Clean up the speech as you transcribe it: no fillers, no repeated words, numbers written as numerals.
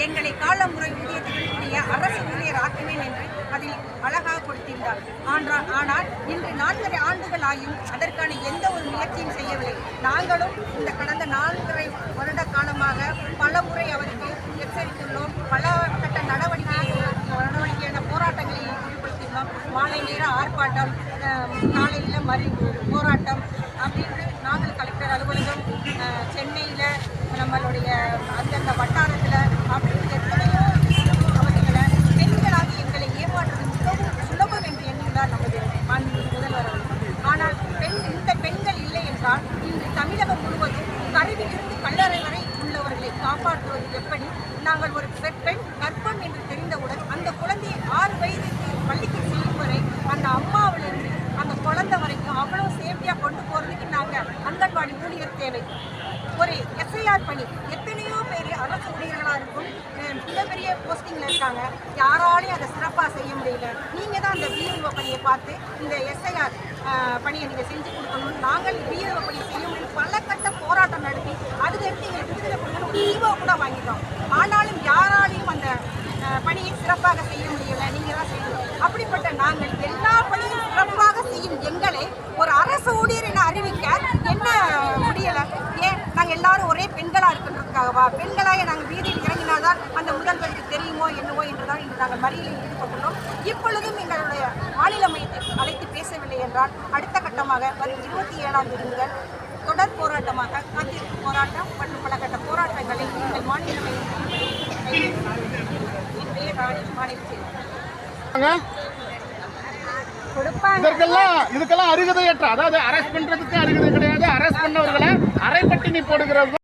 எங்களை காலமுறை ஊதியத்திற்குரிய அரசு ஊழியர் ஆக்குவேன் என்று அதில் அழகாக கொடுத்திருந்தார். ஆனால் இன்று 4.5 ஆண்டுகள் ஆகியும் அதற்கான எந்த ஒரு முயற்சியும் செய்யவில்லை. நாங்களும் இந்த கடந்த 4.5 வருட காலமாக பல முறை அவருக்கு எச்சரித்துள்ளோம். பல கட்ட நடவடிக்கையான போராட்டங்களில் ஈடுபடுத்தியுள்ளோம். மாலை நேர ஆர்ப்பாட்டம், காலையில் போராட்டம் அப்படின்னு நாங்கள் கலெக்டர் அலுவலகம், சென்னையில் நம்மளுடைய அந்தந்த வட்டாரத்தில் அப்படின்னு எத்தனையோ அவர்களை பெண்களாக எங்களை ஏமாற்றுவது மிகவும் சுலபம் என்று எண்ணியுள்ளார் நமது முதல்வர் அவர்கள். ஆனால் இந்த பெண்கள் இல்லை என்றால் இன்று தமிழகம் முழுவதும் கருவிலிருந்து கல்லறை வரை உள்ளவர்களை காப்பாற்றுவது எப்படி? நாங்கள் ஒரு பெண் கர்ப்பம் என்று தெரிந்தவுடன் அந்த குழந்தையை 6 வயதுக்கு பள்ளிக்கு செல்லும் வரை அந்த அம்மாவிலிருந்து அந்த குழந்தை வரைக்கும் அவ்வளோ சேஃப்டியாக கொண்டு போகிறதுக்கு நாங்கள் அங்கன்வாடி ஊழியர் தேவை. ஒரு எஸ்ஐஆர் பணி எத்தனையோ பேர் அரசு ஊழியர்களாக இருக்கும், மிகப்பெரிய போஸ்டிங்கில் இருக்காங்க, யாராலையும் அதை சிறப்பாக செய்ய முடியல. நீங்கள் தான் அந்த பிஎல்ஓ பணியை பார்த்து இந்த எஸ்ஐஆர் பணியை நீங்கள் செஞ்சு கொடுக்கணும். நாங்கள் பிஎல்ஓ பணி செய்யும் பல கட்ட போராட்டம் நடத்தி அதுக்கடுத்து எங்களுக்கு விடுதலை கொடுக்கணும் ஒரு ஈவோ கூட வாங்கிட்டோம். ஆனாலும் யாராலையும் அந்த பணியை சிறப்பாக செய்ய முடியலை. நீங்கள் தான் செய்யணும். அப்படிப்பட்ட நாங்கள் எல்லா பணியும் சிறப்பாக செய்யும் எங்களை ஒரு அரசு ஊழியர் என அறிவிக்க என்ன முடியலை? ஏன் நாங்கள் எல்லாரும் ஒரே பெண்களாக இருக்கின்றதுக்காகவா? பெண்களாக நாங்கள் வீதியில் இறங்கினால்தான் அந்த முதல்வருக்கு தெரியுமோ என்னவோ என்றுதான் இன்று நாங்கள் மறியலில் ஈடுபட்டுள்ளோம். இப்பொழுதும் எங்களுடைய மாநில மையத்தை அழைத்து பேசவில்லை என்றால் அடுத்த கட்டமாக வரும் 27ஆம் தேதி முதல் தொடர் போராட்டமாக காத்திருப்பு போராட்டம் மற்றும் பல கட்ட போராட்டங்களை எங்கள் மாநில மையத்தில் இதுக்கெல்லாம் அருகதையற்ற, அதாவது அரெஸ்ட் பண்றதுக்கு அருகதை கிடையாது. அரெஸ்ட் பண்ணவர்களை அரைப்பட்டினி போடுகிறது.